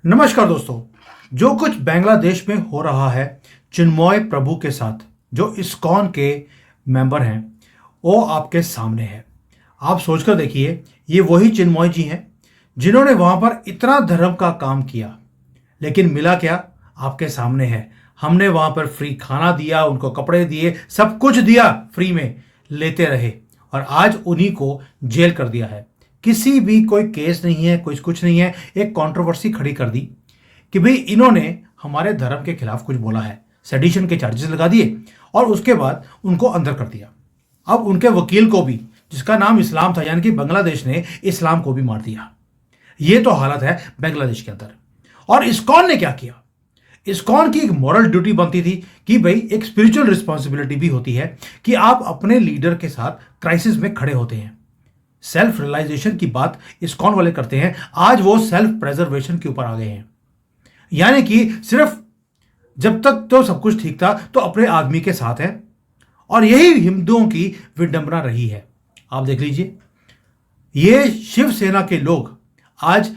नमस्कार दोस्तों। जो कुछ बांग्लादेश में हो रहा है चिन्मय प्रभु के साथ, जो इस्कॉन के मेंबर हैं, वो आपके सामने है। आप सोचकर देखिए, ये वही चिन्मय जी हैं जिन्होंने वहां पर इतना धर्म का काम किया, लेकिन मिला क्या? आपके सामने है। हमने वहां पर फ्री खाना दिया, उनको कपड़े दिए, सब कुछ दिया, फ्री में लेते रहे, और आज उन्हीं को जेल कर दिया है। किसी भी कोई केस नहीं है, कुछ कुछ नहीं है। एक कंट्रोवर्सी खड़ी कर दी कि भाई इन्होंने हमारे धर्म के खिलाफ कुछ बोला है, सेडिशन के चार्जेस लगा दिए और उसके बाद उनको अंदर कर दिया। अब उनके वकील को भी, जिसका नाम इस्लाम था, यानी कि बांग्लादेश ने इस्लाम को भी मार दिया। ये तो हालत है बांग्लादेश के अंदर। और इस्कॉन ने क्या किया? इस्कॉन की एक मॉरल ड्यूटी बनती थी कि भाई एक स्पिरिचुअल रिस्पॉन्सिबिलिटी भी होती है कि आप अपने लीडर के साथ क्राइसिस में खड़े होते हैं। सेल्फ रियलाइजेशन की बात इस्कॉन वाले करते हैं, आज वो सेल्फ प्रेजर्वेशन के ऊपर आ गए हैं। यानी कि सिर्फ जब तक तो सब कुछ ठीक था तो अपने आदमी के साथ है, और यही हिंदुओं की विडंबना रही है। आप देख लीजिए, ये शिवसेना के लोग आज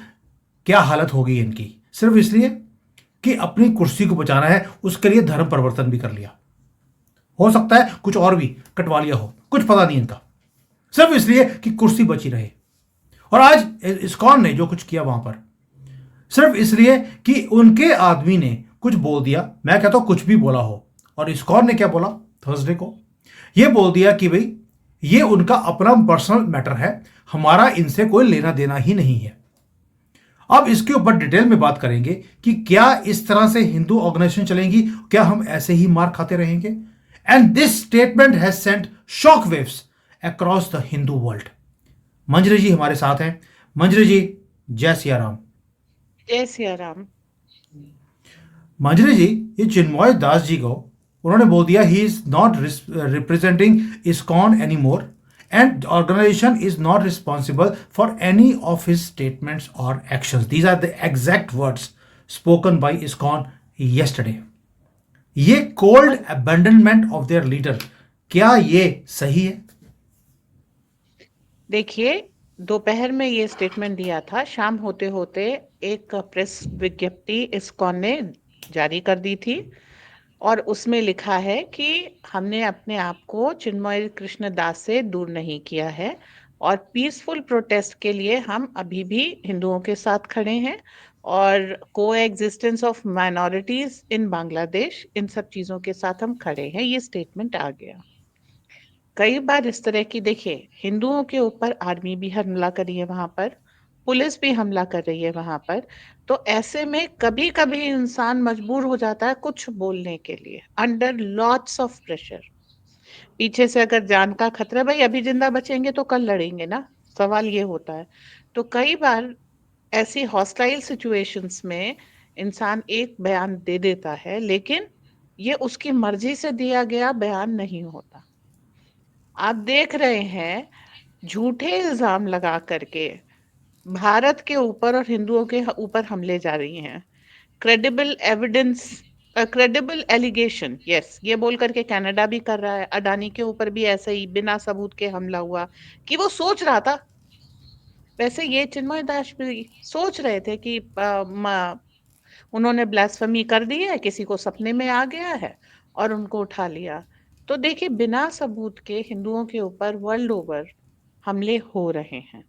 क्या हालत हो गई इनकी, सिर्फ इसलिए कि अपनी कुर्सी को बचाना है, उसके लिए धर्म परिवर्तन भी कर लिया। हो सकता है कुछ और भी कटवा लिया हो, कुछ पता नहीं इनका, सिर्फ इसलिए कि कुर्सी बची रहे। और आज इस्कॉन ने जो कुछ किया वहां पर, सिर्फ इसलिए कि उनके आदमी ने कुछ बोल दिया। मैं कहता हूं कुछ भी बोला हो। और इस्कॉन ने क्या बोला थर्सडे को? यह बोल दिया कि भाई ये उनका अपना पर्सनल मैटर है, हमारा इनसे कोई लेना देना ही नहीं है। अब इसके ऊपर डिटेल में बात करेंगे कि क्या इस तरह से हिंदू ऑर्गेनाइजेशन चलेंगी, क्या हम ऐसे ही मार खाते रहेंगे? And this statement has sent shock waves across the Hindu world. Manjari ji हमारे साथ हैं। मंजरी जी, जय सिया राम। जय सिया राम। मंजरी जी, ये चिन्मय दास जी को उन्होंने बोल दिया he is not representing ISKCON any more, and organization is not responsible for any of his statements और actions. These are the exact words spoken by ISKCON yesterday. ये cold abandonment of their leader, क्या ये सही है? देखिए, दोपहर में ये स्टेटमेंट दिया था, शाम होते होते एक प्रेस विज्ञप्ति इस्कॉन ने जारी कर दी थी और उसमें लिखा है कि हमने अपने आप को चिन्मय कृष्ण दास से दूर नहीं किया है और पीसफुल प्रोटेस्ट के लिए हम अभी भी हिंदुओं के साथ खड़े हैं और coexistence of minorities in Bangladesh, इन सब चीजों के साथ हम खड़े हैं। ये स्टेटमेंट आ गया। कई बार इस तरह की, देखिए, हिंदुओं के ऊपर आर्मी भी हमला कर रही है वहां पर, पुलिस भी हमला कर रही है वहां पर। तो ऐसे में कभी कभी इंसान मजबूर हो जाता है कुछ बोलने के लिए, अंडर लॉट्स ऑफ प्रेशर। पीछे से अगर जान का खतरा, भाई अभी जिंदा बचेंगे तो कल लड़ेंगे ना, सवाल ये होता है। तो कई बार ऐसी हॉस्टाइल सिचुएशंस में इंसान एक बयान दे देता है, लेकिन ये उसकी मर्जी से दिया गया बयान नहीं होता। आप देख रहे हैं, झूठे इल्जाम लगा करके भारत के ऊपर और हिंदुओं के ऊपर हमले जारी हैं। Credible evidence, credible allegation, yes, ये बोल करके कनाडा भी कर रहा है। अडानी के ऊपर भी ऐसे ही बिना सबूत के हमला हुआ कि वो सोच रहा था। वैसे ये चिन्मय दास भी सोच रहे थे कि उन्होंने ब्लास्फेमी कर दी है, किसी को सपने में आ गया है और उनको उठा लिया। तो देखिए, बिना सबूत के हिंदुओं के ऊपर वर्ल्ड ओवर हमले हो रहे हैं।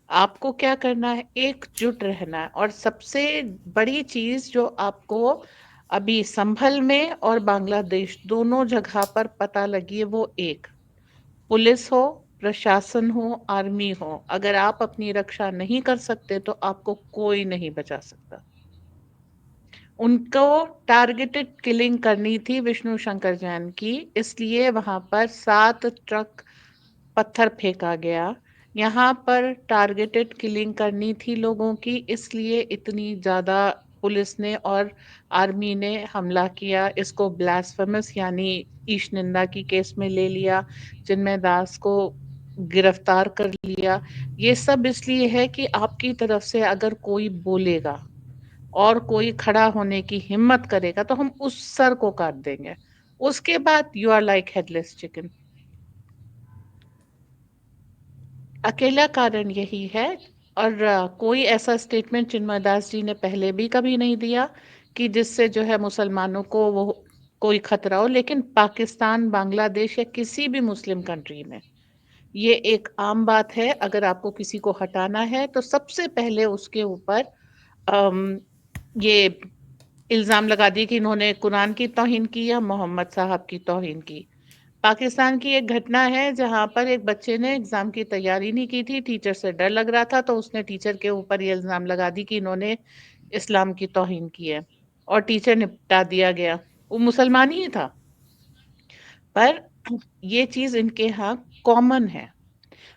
आपको क्या करना है? एकजुट रहना है। और सबसे बड़ी चीज जो आपको अभी संभल में और बांग्लादेश दोनों जगह पर पता लगी है, वो एक, पुलिस हो, प्रशासन हो, आर्मी हो, अगर आप अपनी रक्षा नहीं कर सकते तो आपको कोई नहीं बचा सकता। उनको टारगेटेड किलिंग करनी थी विष्णु शंकर जैन की, इसलिए वहां पर 7 ट्रक पत्थर फेंका गया। यहाँ पर टारगेटेड किलिंग करनी थी लोगों की, इसलिए इतनी ज्यादा पुलिस ने और आर्मी ने हमला किया। इसको ब्लास्फेमस यानी ईश निंदा की केस में ले लिया, चिन्मय दास को गिरफ्तार कर लिया। ये सब इसलिए है कि आपकी तरफ से अगर कोई बोलेगा और कोई खड़ा होने की हिम्मत करेगा तो हम उस सर को काट देंगे। उसके बाद you are like headless chicken. अकेला कारण यही है और कोई ऐसा स्टेटमेंट चिन्मय दास जी ने पहले भी कभी नहीं दिया कि जिससे जो है मुसलमानों को वो कोई खतरा हो। लेकिन पाकिस्तान, बांग्लादेश या किसी भी मुस्लिम कंट्री में ये एक आम बात है, अगर आपको किसी को हटाना है तो सबसे पहले उसके ऊपर अम, ये इल्जाम लगा दिए कि इन्होंने कुरान की तौहीन की या मोहम्मद साहब की तौहीन की। पाकिस्तान की एक घटना है जहां पर एक बच्चे ने एग्जाम की तैयारी नहीं की थी, टीचर से डर लग रहा था, तो उसने टीचर के ऊपर ये इल्जाम लगा दी कि इन्होंने इस्लाम की तौहीन की है, और टीचर निपटा दिया गया। वो मुसलमान ही था, पर ये चीज इनके यहाँ कॉमन है।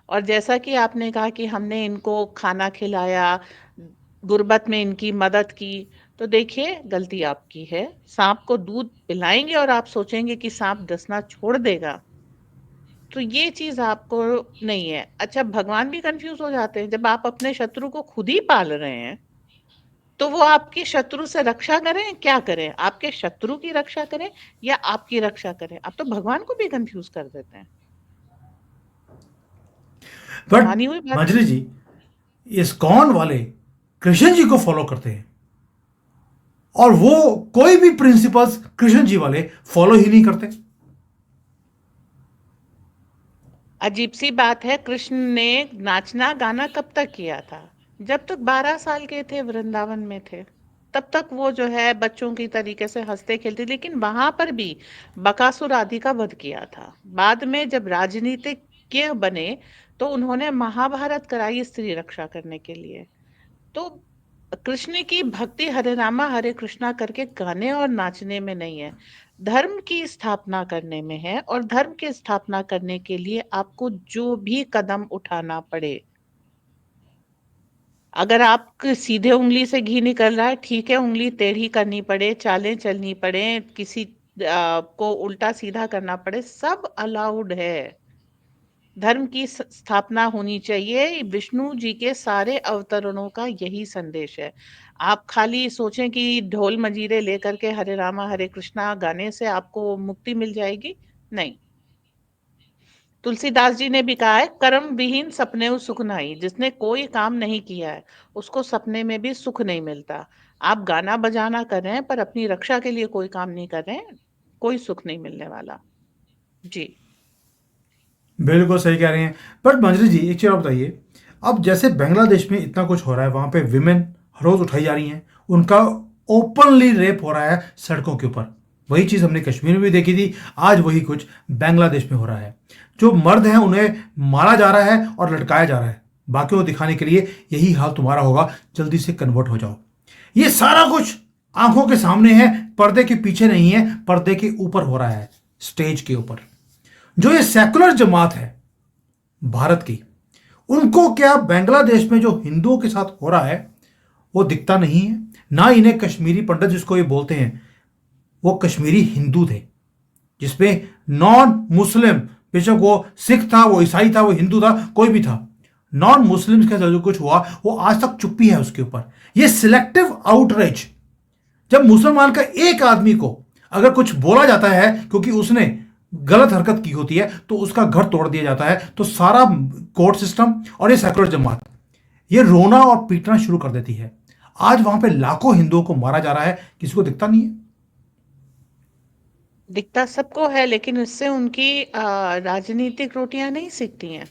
और जैसा कि आपने कहा कि हमने इनको खाना खिलाया, गुर्बत में इनकी मदद की, तो देखिए गलती आपकी है। सांप को दूध पिलाएंगे और आप सोचेंगे कि सांप डसना छोड़ देगा, तो ये चीज आपको नहीं है। अच्छा, भगवान भी कंफ्यूज हो जाते हैं जब आप अपने शत्रु को खुद ही पाल रहे हैं, तो वो आपकी शत्रु से रक्षा करें, क्या करें, आपके शत्रु की रक्षा करें या आपकी रक्षा करें? आप तो भगवान को भी कंफ्यूज कर देते हैं। बट मानी हुई बात है। मंजरी जी, इस्कॉन वाले कृष्ण जी को फॉलो करते हैं, और वो कोई भी प्रिंसिपल्स कृष्ण जी वाले फॉलो ही नहीं करते। अजीब सी बात है, कृष्ण ने नाचना गाना कब तक किया था? जब तक 12 साल के थे, वृंदावन में थे, तब तक वो जो है बच्चों की तरीके से हंसते खेलते। लेकिन वहां पर भी बकासुर आदि का वध किया था। बाद में जब राजनीतिज्ञ बने तो उन्होंने महाभारत कराई स्त्री रक्षा करने के लिए। तो कृष्ण की भक्ति हरे रामा हरे कृष्णा करके गाने और नाचने में नहीं है, धर्म की स्थापना करने में है। और धर्म की स्थापना करने के लिए आपको जो भी कदम उठाना पड़े, अगर आप सीधे उंगली से घी निकल रहा है, ठीक है, उंगली टेढ़ी करनी पड़े, चालें चलनी पड़े, किसी को उल्टा सीधा करना पड़े, सब अलाउड है। धर्म की स्थापना होनी चाहिए। विष्णु जी के सारे अवतरणों का यही संदेश है। आप खाली सोचें कि ढोल मंजीरे लेकर के हरे रामा हरे कृष्णा गाने से आपको मुक्ति मिल जाएगी, नहीं। तुलसीदास जी ने भी कहा है, कर्म विहीन सपने सुख नाही। जिसने कोई काम नहीं किया है उसको सपने में भी सुख नहीं मिलता। आप गाना बजाना कर रहे हैं पर अपनी रक्षा के लिए कोई काम नहीं कर रहे हैं, कोई सुख नहीं मिलने वाला। जी। बिल्कुल सही कह रहे हैं। बट मंजरी जी, एक चीज़ और बताइए, अब जैसे बांग्लादेश में इतना कुछ हो रहा है, वहाँ पे विमेन हर रोज़ उठाई जा रही हैं, उनका ओपनली रेप हो रहा है सड़कों के ऊपर। वही चीज़ हमने कश्मीर में भी देखी थी, आज वही कुछ बांग्लादेश में हो रहा है। जो मर्द हैं उन्हें मारा जा रहा है और लटकाया जा रहा है, बाकियों को दिखाने के लिए यही हाल तुम्हारा होगा, जल्दी से कन्वर्ट हो जाओ। ये सारा कुछ आंखों के सामने है, पर्दे के पीछे नहीं है, पर्दे के ऊपर हो रहा है, स्टेज के ऊपर। जो ये सेकुलर जमात है भारत की, उनको क्या बांग्लादेश में जो हिंदुओं के साथ हो रहा है वो दिखता नहीं है? ना इन्हें कश्मीरी पंडित जिसको ये बोलते हैं, वो कश्मीरी हिंदू थे, जिसमें नॉन मुस्लिम, बेशक वो सिख था, वो ईसाई था, वो हिंदू था, कोई भी था, नॉन मुस्लिम के साथ जो कुछ हुआ वो आज तक चुप्पी है उसके ऊपर। ये सिलेक्टिव आउटरीच, जब मुसलमान का एक आदमी को अगर कुछ बोला जाता है क्योंकि उसने गलत हरकत की होती है तो उसका घर तोड़ दिया जाता है, तो सारा कोर्ट सिस्टम और ये सेकुलर जमात ये रोना और पीटना शुरू कर देती है। आज वहां पे लाखों हिंदुओं को मारा जा रहा है, किसी को दिखता नहीं है। दिखता सबको है, लेकिन इससे उनकी राजनीतिक रोटियां नहीं सिकती हैं।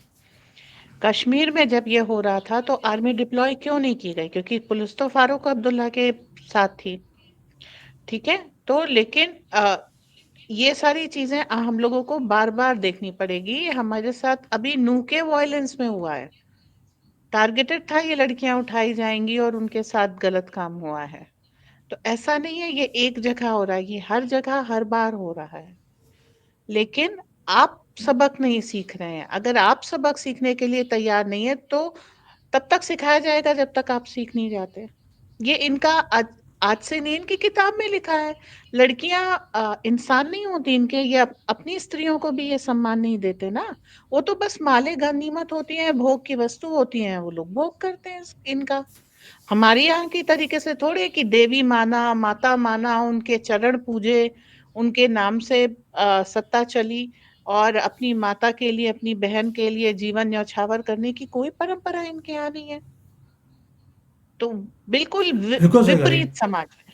कश्मीर में जब ये हो रहा था तो आर्मी डिप्लॉय क्यों नहीं की गई? क्योंकि पुलिस तो फारूक अब्दुल्ला के साथ थी, ठीक है। तो लेकिन ये सारी चीजें हम लोगों को बार बार देखनी पड़ेगी। हमारे साथ अभी नूके वायलेंस में हुआ है, टारगेटेड था, ये लड़कियां उठाई जाएंगी और उनके साथ गलत काम हुआ है। तो ऐसा नहीं है ये एक जगह हो रहा है, ये हर जगह हर बार हो रहा है। लेकिन आप सबक नहीं सीख रहे हैं। अगर आप सबक सीखने के लिए तैयार नहीं है तो तब तक सिखाया जाएगा जब तक आप सीख नहीं जाते। ये इनका आज से नहीं, इनकी किताब में लिखा है। लड़कियां इंसान नहीं होती इनके, ये अपनी स्त्रियों को भी ये सम्मान नहीं देते ना। वो तो बस माले गनीमत होती हैं, भोग की वस्तु होती हैं, वो लोग भोग करते हैं इनका। हमारे यहाँ की तरीके से थोड़े कि देवी माना, माता माना, उनके चरण पूजे, उनके नाम से सत्ता चली, और अपनी माता के लिए, अपनी बहन के लिए जीवन न्यौछावर करने की कोई परंपरा इनके यहाँ नहीं है। तो बिल्कुल बिल्कुल सही कह रही विपरीत हैं। समाज है।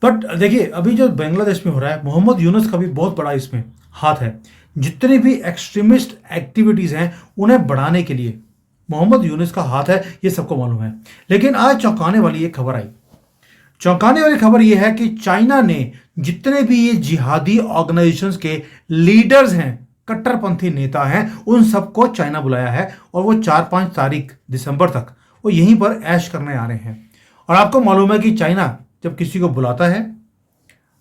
बट देखिए अभी जो बांग्लादेश में हो रहा है, मोहम्मद यूनुस का भी बहुत बड़ा इसमें हाथ है। जितनी भी एक्सट्रीमिस्ट एक्टिविटीज हैं उन्हें बढ़ाने के लिए मोहम्मद यूनुस का हाथ है, ये सबको मालूम है। लेकिन आज चौंकाने वाली एक खबर आई। चौंकाने वाली खबर यह है कि चाइना ने जितने भी ये जिहादी ऑर्गेनाइजेशंस के लीडर्स हैं, कट्टरपंथी नेता हैं, उन सबको चाइना बुलाया है और वो 4-5 तारीख दिसंबर तक वो यहीं पर ऐश करने आ रहे हैं। और आपको मालूम है कि चाइना जब किसी को बुलाता है,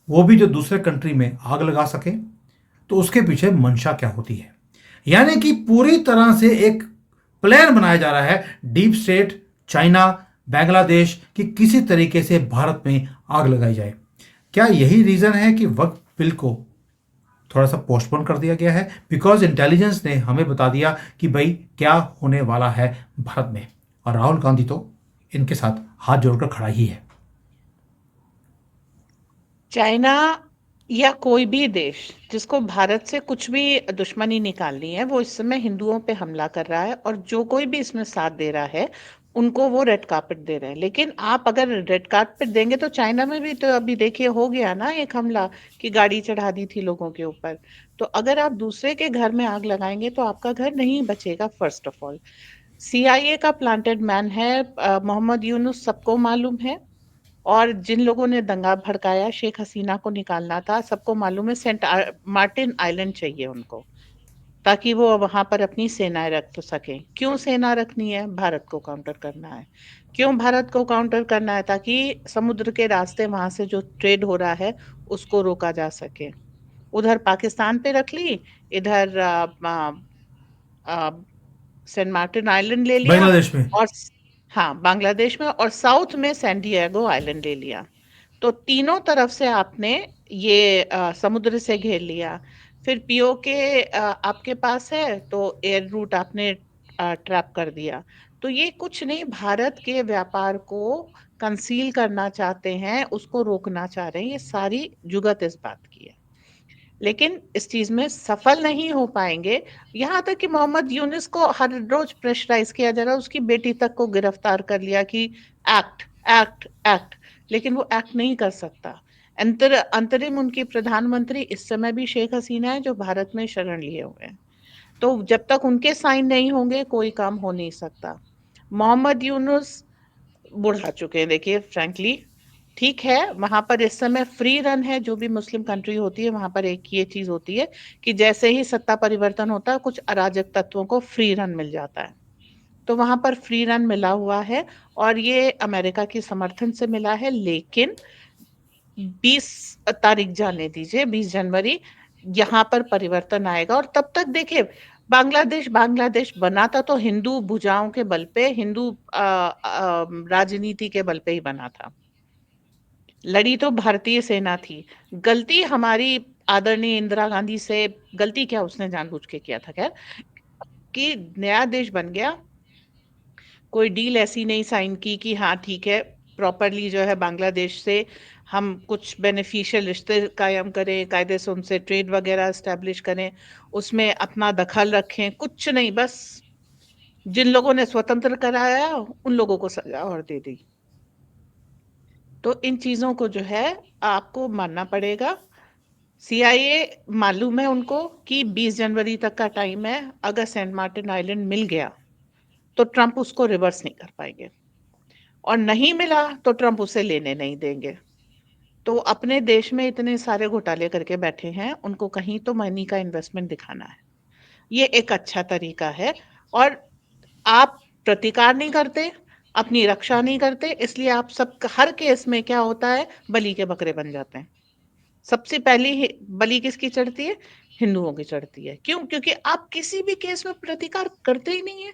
वो भी जो दूसरे कंट्री में आग लगा सके, तो उसके पीछे मंशा क्या होती है। यानी कि पूरी तरह से एक प्लान बनाया जा रहा है डीप स्टेट, चाइना, बांग्लादेश की किसी तरीके से भारत में आग लगाई जाए। क्या यही रीजन है कि वक्त बिल को थोड़ा सा पोस्टपोन कर दिया गया है? बिकॉज इंटेलिजेंस ने हमें बता दिया कि भाई क्या होने वाला है भारत में, और राहुल गांधी तो इनके साथ हाथ जोड़कर खड़ा ही है। चाइना या कोई भी देश जिसको भारत से कुछ भी दुश्मनी निकालनी है, वो इस समय हिंदुओं पे हमला कर रहा है, और जो कोई भी इसमें साथ दे रहा है उनको वो रेड कार्पेट दे रहे हैं। लेकिन आप अगर रेड कार्पेट देंगे तो चाइना में भी तो अभी देखिए हो गया ना एक हमला, कि गाड़ी चढ़ा दी थी लोगों के ऊपर। तो अगर आप दूसरे के घर में आग लगाएंगे तो आपका घर नहीं बचेगा। फर्स्ट ऑफ ऑल, सीआईए का प्लांटेड मैन है मोहम्मद यूनुस, सबको मालूम है। और जिन लोगों ने दंगा भड़काया, शेख हसीना को निकालना था, सबको मालूम है। मार्टिन आइलैंड चाहिए उनको, ताकि वो वहां पर अपनी सेनाएं रख सकें। क्यों सेना रखनी है? भारत को काउंटर करना है। क्यों भारत को काउंटर करना है? ताकि समुद्र के रास्ते वहां से जो ट्रेड हो रहा है उसको रोका जा सके। उधर पाकिस्तान पे रख ली, इधर सेंट मार्टिन आइलैंड ले लिया, बांग्लादेश में। और हाँ बांग्लादेश में, और साउथ में सैन डिएगो आइलैंड ले लिया। तो तीनों तरफ से आपने ये समुद्र से घेर लिया। फिर पीओके आपके पास है तो एयर रूट आपने ट्रैप कर दिया। तो ये कुछ नहीं, भारत के व्यापार को कंसील करना चाहते हैं, उसको रोकना चाह रहे हैं। ये सारी जुगत इस बात की है, लेकिन इस चीज में सफल नहीं हो पाएंगे। यहाँ तक कि मोहम्मद यूनिस को हर रोज प्रेशराइज किया जा रहा है, उसकी बेटी तक को गिरफ्तार कर लिया कि एक्ट एक्ट एक्ट, लेकिन वो एक्ट नहीं कर सकता। अंतरिम उनकी प्रधानमंत्री इस समय भी शेख हसीना है, जो भारत में शरण लिए हुए हैं। तो जब तक उनके साइन नहीं होंगे कोई काम हो नहीं सकता। मोहम्मद यूनुस बुढ़ा चुके हैं, देखिए फ्रैंकली। ठीक है, वहां पर इस समय फ्री रन है। जो भी मुस्लिम कंट्री होती है वहां पर एक ये चीज होती है कि जैसे ही सत्ता परिवर्तन होता है कुछ अराजक तत्वों को फ्री रन मिल जाता है। तो वहां पर फ्री रन मिला हुआ है, और ये अमेरिका की समर्थन से मिला है। लेकिन 20 तारीख जाने दीजिए, 20 जनवरी, यहाँ पर परिवर्तन आएगा। और तब तक देखिए, बांग्लादेश बांग्लादेश बना था तो हिंदू भुजाओं के बल पे, हिंदू राजनीति के बल पे ही बना था। लड़ी तो भारतीय सेना थी। गलती हमारी आदरणीय इंदिरा गांधी से, गलती क्या उसने जानबूझ के किया था खैर, कि नया देश बन गया, कोई डील ऐसी नहीं साइन की कि हाँ ठीक है, प्रॉपरली जो है बांग्लादेश से हम कुछ बेनिफिशियल रिश्ते कायम करें, कायदे से उनसे ट्रेड वगैरह एस्टेब्लिश करें, उसमें अपना दखल रखें, कुछ नहीं। बस जिन लोगों ने स्वतंत्र कराया उन लोगों को सजा और दे दी। तो इन चीजों को जो है आपको मानना पड़ेगा। सीआईए मालूम है उनको कि 20 जनवरी तक का टाइम है। अगर सेंट मार्टिन आइलैंड मिल गया तो ट्रंप उसको रिवर्स नहीं कर पाएंगे, और नहीं मिला तो ट्रंप उसे लेने नहीं देंगे। तो अपने देश में इतने सारे घोटाले करके बैठे हैं, उनको कहीं तो मनी का इन्वेस्टमेंट दिखाना है। ये एक अच्छा तरीका है। और आप प्रतिकार नहीं करते, अपनी रक्षा नहीं करते, इसलिए आप सब हर केस में क्या होता है, बलि के बकरे बन जाते हैं। सबसे पहली बलि किसकी चढ़ती है? हिंदुओं की चढ़ती है। क्यों? क्योंकि आप किसी भी केस में प्रतिकार करते ही नहीं है।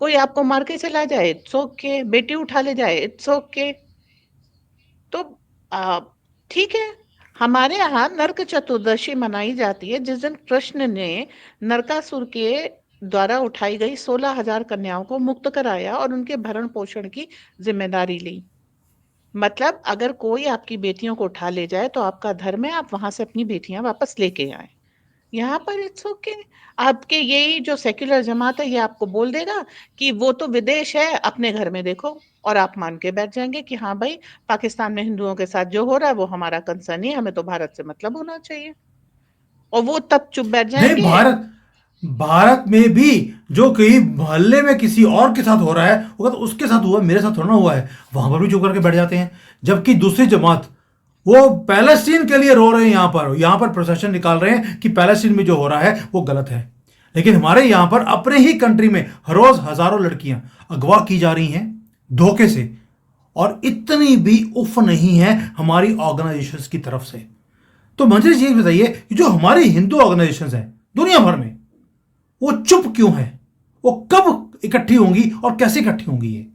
कोई आपको मार के चला जाए, इट्स ओके। बेटी उठा ले जाए, इट्स ओके। तो आ, ठीक है। हमारे यहाँ नरक चतुर्दशी मनाई जाती है, जिस दिन कृष्ण ने नरकासुर के द्वारा उठाई गई 16,000 कन्याओं को मुक्त कराया और उनके भरण पोषण की जिम्मेदारी ली। मतलब अगर कोई आपकी बेटियों को उठा ले जाए तो आपका धर्म है आप वहां से अपनी बेटियां वापस लेके आए। यहाँ पर इट्स ओके। आपके यही जो सेक्युलर जमात है ये आपको बोल देगा कि वो तो विदेश है, अपने घर में देखो, और आप मान के बैठ जाएंगे कि हाँ भाई, पाकिस्तान में हिंदुओं के साथ जो हो रहा है वो हमारा कंसर्न ही है, हमें तो भारत से मतलब होना चाहिए, और वो तब चुप बैठ नहीं, जाएंगे। भारत भारत में भी जो कहीं मोहल्ले में किसी और के साथ हो रहा है, वो कहता उसके साथ हुआ, मेरे साथ थोड़ा ना हुआ है, वहां पर भी चुप करके बैठ जाते हैं। जबकि दूसरी जमात वो पैलेस्टीन के लिए रो रहे हैं, यहां पर प्रोसेशन निकाल रहे हैं कि पैलेस्टीन में जो हो रहा है वो गलत है। लेकिन हमारे यहां पर अपने ही कंट्री में हर रोज हजारों लड़कियां अगवा की जा रही हैं धोखे से, और इतनी भी उफ नहीं है हमारी ऑर्गेनाइजेशंस की तरफ से। तो मुझे ये बताइए कि जो हमारी हिंदू ऑर्गेनाइजेशंस हैं दुनिया भर में, वो चुप क्यों है? वो कब इकट्ठी होंगी और कैसे इकट्ठी होंगी ये?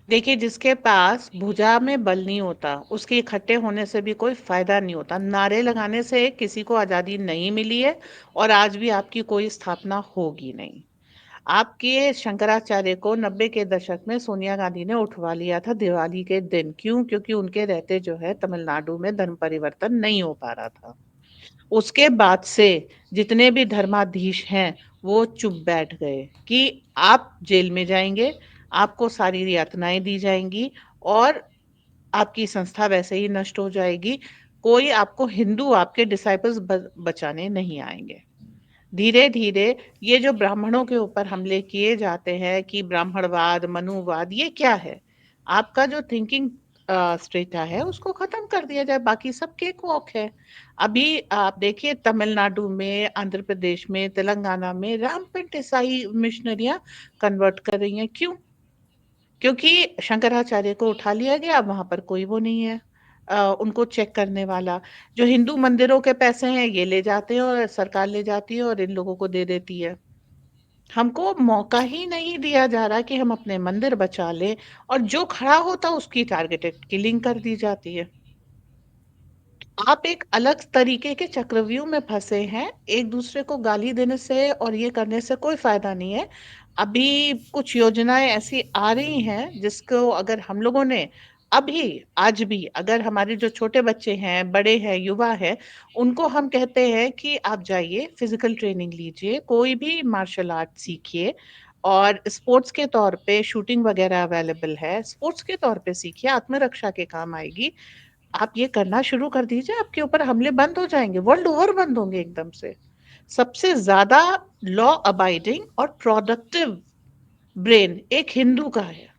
देखिए, जिसके पास भुजा में बल नहीं होता उसके इकट्ठे होने से भी कोई फायदा नहीं होता। नारे लगाने से किसी को आजादी नहीं मिली है, और आज भी आपकी कोई स्थापना होगी नहीं। आपके शंकराचार्य को 90 के दशक में सोनिया गांधी ने उठवा लिया था दिवाली के दिन। क्यों? क्योंकि उनके रहते जो है तमिलनाडु में धर्म परिवर्तन नहीं हो पा रहा था। उसके बाद से जितने भी धर्माधीश हैं वो चुप बैठ गए कि आप जेल में जाएंगे, आपको सारी यातनाएं दी जाएंगी, और आपकी संस्था वैसे ही नष्ट हो जाएगी। कोई आपको हिंदू, आपके डिसाइपल्स बचाने नहीं आएंगे। धीरे धीरे ये जो ब्राह्मणों के ऊपर हमले किए जाते हैं कि ब्राह्मणवाद, मनुवाद, ये क्या है? आपका जो थिंकिंग स्ट्रेटा है उसको खत्म कर दिया जाए, बाकी सब केक वॉक है। अभी आप देखिए तमिलनाडु में, आंध्र प्रदेश में, तेलंगाना में रामपेंट ईसाई मिशनरियां कन्वर्ट कर रही हैं। क्यों? क्योंकि शंकराचार्य को उठा लिया गया, अब वहां पर कोई वो नहीं है उनको चेक करने वाला। जो हिंदू मंदिरों के पैसे हैं ये ले जाते हैं, और सरकार ले जाती है और इन लोगों को दे देती है। हमको मौका ही नहीं दिया जा रहा कि हम अपने मंदिर बचा लें, और जो खड़ा होता उसकी टारगेटेड किलिंग कर दी जाती है। आप एक अलग तरीके के चक्रव्यूह में फंसे हैं। एक दूसरे को गाली देने से और ये करने से कोई फायदा नहीं है। अभी कुछ योजनाएं ऐसी आ रही हैं जिसको अगर हम लोगों ने अभी, आज भी, अगर हमारे जो छोटे बच्चे हैं, बड़े हैं, युवा है, उनको हम कहते हैं कि आप जाइए फिजिकल ट्रेनिंग लीजिए, कोई भी मार्शल आर्ट सीखिए, और स्पोर्ट्स के तौर पे शूटिंग वगैरह अवेलेबल है, स्पोर्ट्स के तौर पे सीखिए, आत्मरक्षा के काम आएगी। आप ये करना शुरू कर दीजिए, आपके ऊपर हमले बंद हो जाएंगे, वर्ल्ड ओवर बंद होंगे एकदम से। सबसे ज्यादा लॉ अबाइडिंग और प्रोडक्टिव ब्रेन एक हिंदू का है,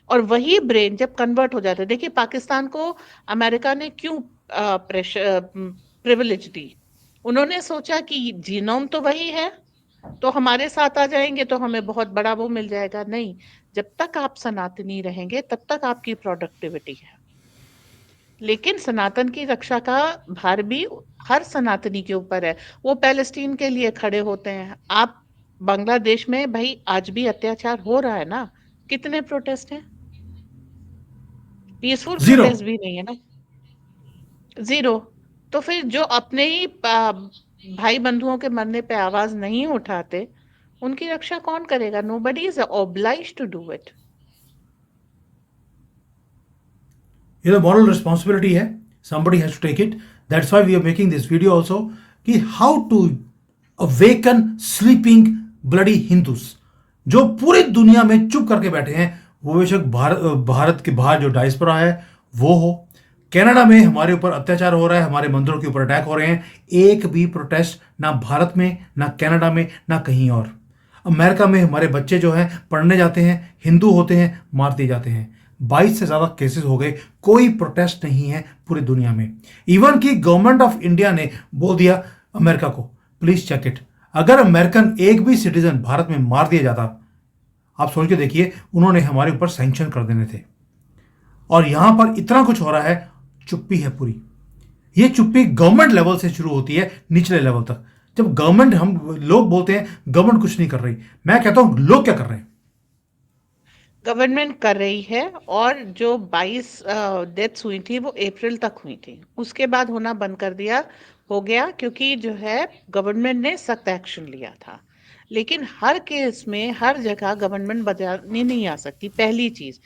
और वही ब्रेन जब कन्वर्ट हो जाता है, देखिए पाकिस्तान को अमेरिका ने क्यों प्रेशर, प्रिविलेज दी। उन्होंने सोचा कि जीनोम तो वही है, तो हमारे साथ आ जाएंगे तो हमें बहुत बड़ा वो मिल जाएगा। नहीं, जब तक आप सनातनी रहेंगे तब तक आपकी प्रोडक्टिविटी है। लेकिन सनातन की रक्षा का भार भी हर सनातनी के ऊपर है। वो पैलेस्टीन के लिए खड़े होते हैं। आप बांग्लादेश में भाई आज भी अत्याचार हो रहा है ना, कितने प्रोटेस्ट हैं? Peaceful zero. प्रोटेस्ट भी नहीं है ना, जीरो। तो फिर जो अपने ही भाई बंधुओं के मरने पे आवाज नहीं उठाते, उनकी रक्षा कौन करेगा? Nobody is obliged to do it. ये तो मॉरल रिस्पॉन्सिबिलिटी है, somebody has to take it. That's why we are making this video also, कि how to awaken sleeping bloody Hindus जो पूरी दुनिया में चुप करके बैठे हैं। वो बेशक भारत के बाहर जो डायस्पोरा है वो हो, कनाडा में हमारे ऊपर अत्याचार हो रहा है, हमारे मंदिरों के ऊपर अटैक हो रहे हैं, एक भी प्रोटेस्ट ना भारत में, ना कनाडा में, ना कहीं और। अमेरिका में हमारे बच्चे जो हैं पढ़ने जाते हैं, हिंदू होते हैं, मार दिए जाते हैं। 22 से ज़्यादा केसेस हो गए, कोई प्रोटेस्ट नहीं है पूरी दुनिया में। इवन कि गवर्नमेंट ऑफ इंडिया ने बोल दिया अमेरिका को, प्लीज चेक इट। अगर अमेरिकन एक भी सिटीजन भारत में मार दिया जाता, आप सोच के देखिए, उन्होंने हमारे ऊपर सैंक्शन कर देने थे। और यहां पर इतना कुछ हो रहा है, चुप्पी है पूरी। ये चुप्पी गवर्नमेंट लेवल से शुरू होती है निचले लेवल तक। जब गवर्नमेंट, हम लोग बोलते हैं गवर्नमेंट कुछ नहीं कर रही, मैं कहता हूं लोग क्या कर रहे हैं। गवर्नमेंट कर रही है, और जो 22 डेथ्स हुई थी वो अप्रैल तक हुई थी, उसके बाद होना बंद कर दिया, हो गया, क्योंकि जो है गवर्नमेंट ने सख्त एक्शन लिया था। लेकिन हर केस में हर जगह गवर्नमेंट बचाने नहीं आ सकती, पहली चीज।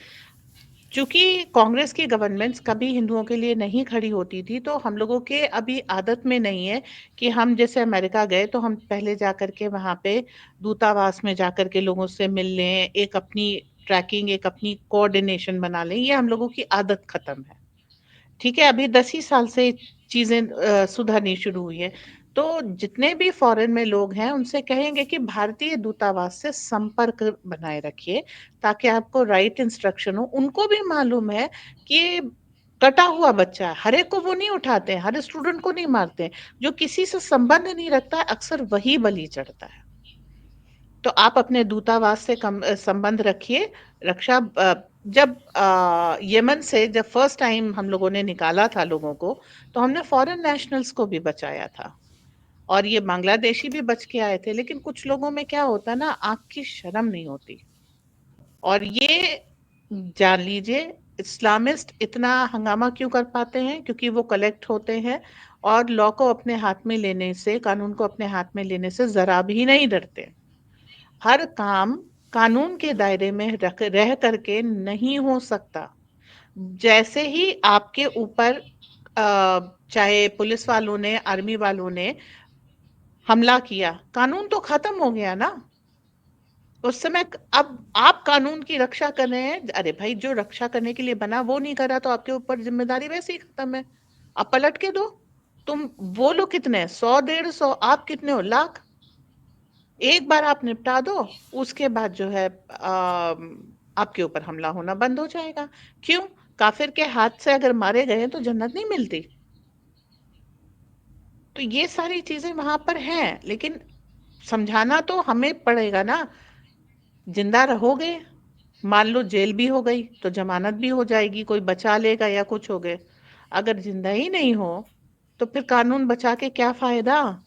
चूंकि कांग्रेस की गवर्नमेंट्स कभी हिंदुओं के लिए नहीं खड़ी होती थी, तो हम लोगों के अभी आदत में नहीं है कि हम जैसे अमेरिका गए तो हम पहले जाकर के वहां पे दूतावास में जाकर के लोगों से मिल लें, एक अपनी ट्रैकिंग, एक अपनी कोऑर्डिनेशन बना लें। ये हम लोगों की आदत खत्म है। ठीक है, अभी 10 ही साल से चीजें सुधरनी शुरू हुई है। तो जितने भी फॉरेन में लोग हैं उनसे कहेंगे कि भारतीय दूतावास से संपर्क बनाए रखिए, ताकि आपको राइट इंस्ट्रक्शन हो। उनको भी मालूम है कि ये कटा हुआ बच्चा है, हर एक को वो नहीं उठाते हैं, हर स्टूडेंट को नहीं मारते हैं। जो किसी से संबंध नहीं रखता है अक्सर वही बलि चढ़ता है। तो आप अपने दूतावास से संबंध रखिए। रक्षा जब यमन से जब फर्स्ट टाइम हम लोगों ने निकाला था लोगों को, तो हमने फॉरेन नेशनल्स को भी बचाया था, और ये बांग्लादेशी भी बच के आए थे। लेकिन कुछ लोगों में क्या होता है ना, आंख की शर्म नहीं होती। और ये जान लीजिए, इस्लामिस्ट इतना हंगामा क्यों कर पाते हैं? क्योंकि वो कलेक्ट होते हैं और लॉ को अपने हाथ में लेने से, कानून को अपने हाथ में लेने से जरा भी नहीं डरते। हर काम कानून के दायरे में रह करके नहीं हो सकता। जैसे ही आपके ऊपर चाहे पुलिस वालों ने, आर्मी वालों ने हमला किया, कानून तो खत्म हो गया ना उस समय। अब आप कानून की रक्षा कर रहे हैं। अरे भाई, जो रक्षा करने के लिए बना वो नहीं करा तो आपके ऊपर जिम्मेदारी वैसे ही खत्म है। आप पलट के दो। तुम, वो लोग कितने हैं, 100 150, आप कितने हो, लाख। एक बार आप निपटा दो, उसके बाद जो है आपके ऊपर हमला होना बंद हो जाएगा। क्यों? काफिर के हाथ से अगर मारे गए तो जन्नत नहीं मिलती। तो ये सारी चीजें वहां पर हैं, लेकिन समझाना तो हमें पड़ेगा ना। जिंदा रहोगे, मान लो जेल भी हो गई तो जमानत भी हो जाएगी, कोई बचा लेगा या कुछ हो गए। अगर जिंदा ही नहीं हो तो फिर कानून बचा के क्या फायदा?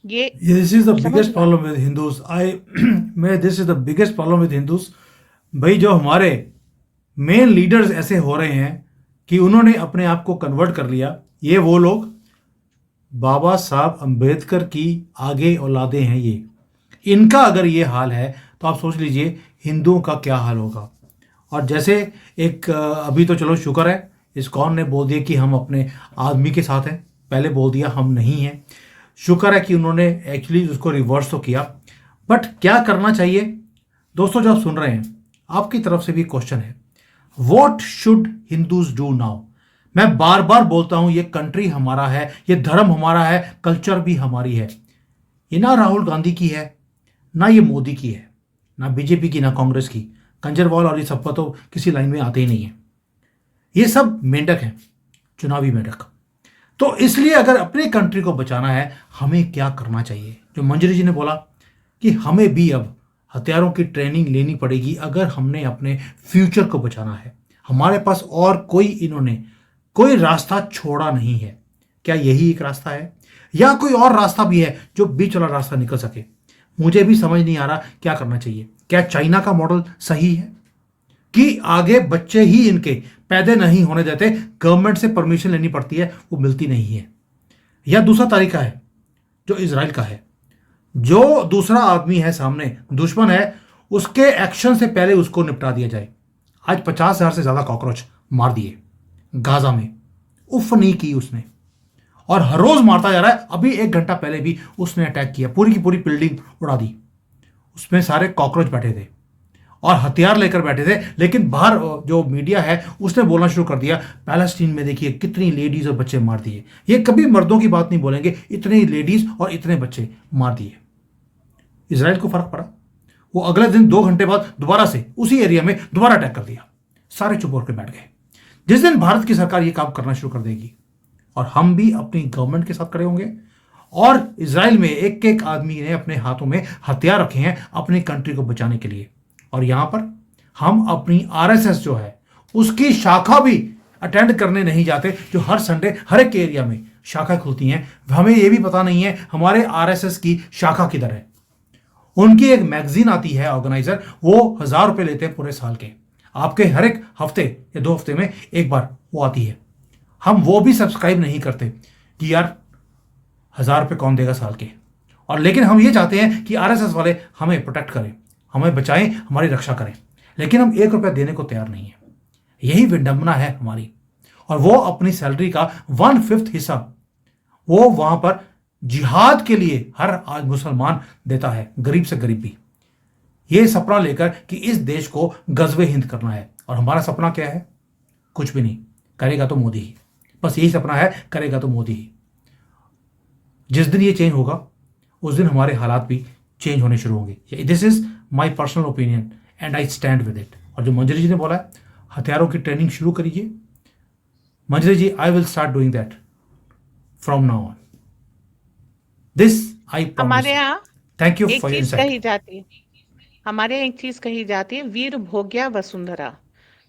ये दिस इज द बिगेस्ट समझना। प्रॉब्लम विद हिंदूज आई मैं this is the biggest problem with Hindus. भाई जो हमारे मेन लीडर्स ऐसे हो रहे हैं कि उन्होंने अपने आप को कन्वर्ट कर लिया। ये वो लोग बाबा साहब अंबेडकर की आगे औलादे हैं ये। इनका अगर ये हाल है तो आप सोच लीजिए हिंदुओं का क्या हाल होगा। और जैसे एक अभी तो चलो शुक्र है इस्कॉन ने बोल दिया कि हम अपने आदमी के साथ हैं, पहले बोल दिया हम नहीं हैं। शुक्र है कि उन्होंने एक्चुअली उसको रिवर्स तो किया। बट क्या करना चाहिए? दोस्तों जो आप सुन रहे हैं, आपकी तरफ से भी क्वेश्चन है, what should Hindus do now? मैं बार बार बोलता हूं ये कंट्री हमारा है, ये धर्म हमारा है, कल्चर भी हमारी है। ये ना राहुल गांधी की है, ना ये मोदी की है, ना बीजेपी की, ना कांग्रेस की। कंजरवाल और ये सब तो किसी लाइन में आते ही नहीं है। ये सब मेंढक हैं, चुनावी मेंढक। तो इसलिए अगर अपने कंट्री को बचाना है हमें क्या करना चाहिए? जो मंजरी जी ने बोला कि हमें भी अब हथियारों की ट्रेनिंग लेनी पड़ेगी अगर हमने अपने फ्यूचर को बचाना है। हमारे पास और कोई इन्होंने कोई रास्ता छोड़ा नहीं है। क्या यही एक रास्ता है या कोई और रास्ता भी है जो बीच वाला रास्ता निकल सके? मुझे भी समझ नहीं आ रहा क्या करना चाहिए। क्या चाइना का मॉडल सही है कि आगे बच्चे ही इनके पैदा नहीं होने देते, गवर्नमेंट से परमिशन लेनी पड़ती है, वो मिलती नहीं है? या दूसरा तरीका है जो इजराइल का है, जो दूसरा आदमी है सामने, दुश्मन है, उसके एक्शन से पहले उसको निपटा दिया जाए। आज 50,000 से ज्यादा कॉकरोच मार दिए गाजा में, उफ नहीं की उसने, और हर रोज मारता जा रहा है। अभी 1 घंटा पहले भी उसने अटैक किया, पूरी की पूरी बिल्डिंग उड़ा दी। उसमें सारे कॉकरोच बैठे थे और हथियार लेकर बैठे थे। लेकिन बाहर जो मीडिया है उसने बोलना शुरू कर दिया, पैलेस्टीन में देखिए कितनी लेडीज और बच्चे मार दिए। ये कभी मर्दों की बात नहीं बोलेंगे, इतने लेडीज और इतने बच्चे मार दिए। इसराइल को फर्क पड़ा, वो अगले दिन 2 घंटे बाद दोबारा से उसी एरिया में दोबारा अटैक कर दिया। सारे चुप होकर बैठ गए। जिस दिन भारत की सरकार ये काम करना शुरू कर देगी और हम भी अपनी गवर्नमेंट के साथ खड़े होंगे, और इसराइल में एक एक आदमी ने अपने हाथों में हथियार रखे हैं अपनी कंट्री को बचाने के लिए। और यहां पर हम अपनी आरएसएस जो है उसकी शाखा भी अटेंड करने नहीं जाते, जो हर संडे हर एक एरिया में शाखा खुलती हैं। हमें यह भी पता नहीं है हमारे आरएसएस की शाखा किधर है। उनकी एक मैगजीन आती है ऑर्गेनाइजर, वो 1,000 रुपए लेते हैं पूरे साल के। आपके हर एक हफ्ते या 2 हफ्ते में एक बार वो आती है। हम वो भी सब्सक्राइब नहीं करते कि यार 1,000 रुपए कौन देगा साल के। और लेकिन हम ये चाहते हैं कि आरएसएस वाले हमें प्रोटेक्ट करें, हमें बचाएं, हमारी रक्षा करें। लेकिन हम 1 रुपया देने को तैयार नहीं है। यही विडंबना है हमारी। और वो अपनी सैलरी का 1/5 हिस्सा वो वहां पर जिहाद के लिए हर आज मुसलमान देता है, गरीब से गरीब भी, ये सपना लेकर कि इस देश को गजबे हिंद करना है। और हमारा सपना क्या है? कुछ भी नहीं, करेगा तो मोदी ही। बस यही सपना है, करेगा तो मोदी ही। जिस दिन ये चेंज होगा उस दिन हमारे हालात भी चेंज होने शुरू होंगे। This is my personal opinion and I stand with it. और जो मंजरी जी ने बोला है हथियारों की ट्रेनिंग शुरू करिए, Manjari ji, I will start doing that from now on. This I promise. हमारे यहाँ थैंक यू एक फॉर योर चीज इनसाइट। कही जाती है, हमारे यहाँ एक चीज कही जाती है, वीर भोग्या वसुंधरा,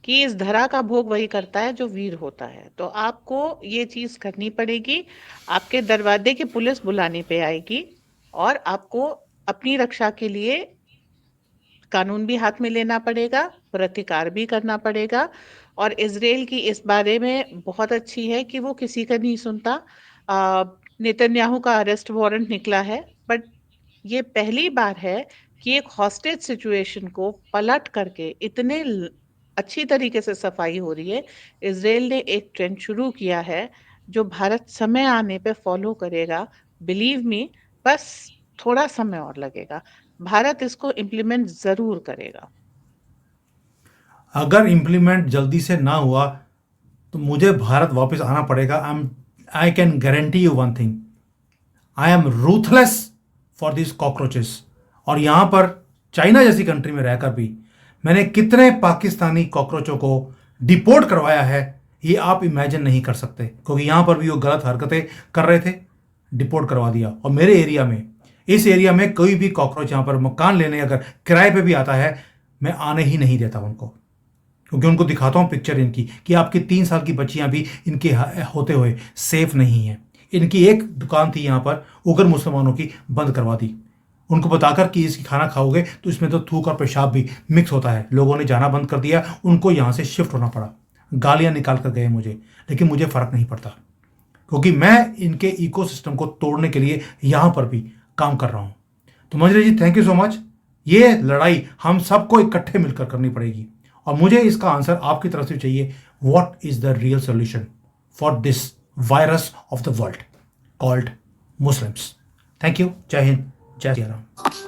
कि इस धरा का भोग वही करता है जो वीर होता है। तो आपको ये चीज करनी पड़ेगी, आपके दरवाजे की पुलिस बुलाने पे आएगी, और आपको अपनी रक्षा के लिए कानून भी हाथ में लेना पड़ेगा, प्रतिकार भी करना पड़ेगा। और इजराइल की इस बारे में बहुत अच्छी है कि वो किसी का नहीं सुनता। नेतन्याहू का अरेस्ट वारंट निकला है, बट ये पहली बार है कि एक हॉस्टेज सिचुएशन को पलट करके इतने अच्छी तरीके से सफाई हो रही है। इजराइल ने एक ट्रेंड शुरू किया है जो भारत समय आने पे फॉलो करेगा, बिलीव मी। बस थोड़ा समय और लगेगा, भारत इसको इम्प्लीमेंट जरूर करेगा। अगर इंप्लीमेंट जल्दी से ना हुआ तो मुझे भारत वापस आना पड़ेगा। I can guarantee you one thing, I am ruthless for this cockroaches. और यहां पर चाइना जैसी कंट्री में रहकर भी मैंने कितने पाकिस्तानी कॉकरोचों को डिपोर्ट करवाया है ये आप इमेजिन नहीं कर सकते, क्योंकि यहां पर भी वो गलत हरकतें कर रहे थे, डिपोर्ट करवा दिया। और मेरे एरिया में, इस एरिया में कोई भी कॉकरोच यहां पर मकान लेने अगर किराए पे भी आता है, मैं आने ही नहीं देता उनको, क्योंकि उनको दिखाता हूं पिक्चर इनकी कि आपकी 3 साल की बच्चियां भी इनके होते हुए सेफ नहीं है। इनकी एक दुकान थी यहां पर उगर मुसलमानों की, बंद करवा दी, उनको बताकर कि इसकी खाना खाओगे तो इसमें तो थूक और पेशाब भी मिक्स होता है। लोगों ने जाना बंद कर दिया, उनको यहां से शिफ्ट होना पड़ा, गालियां निकाल कर गए मुझे, लेकिन मुझे फर्क नहीं पड़ता, क्योंकि मैं इनके इकोसिस्टम को तोड़ने के लिए यहां पर भी काम कर रहा हूं। तो मंजरी जी, थैंक यू सो मच। ये लड़ाई हम सबको इकट्ठे मिलकर करनी पड़ेगी, और मुझे इसका आंसर आपकी तरफ से चाहिए। What is the real solution for this virus of the world called Muslims? Thank you. जय हिंद, जय श्री राम।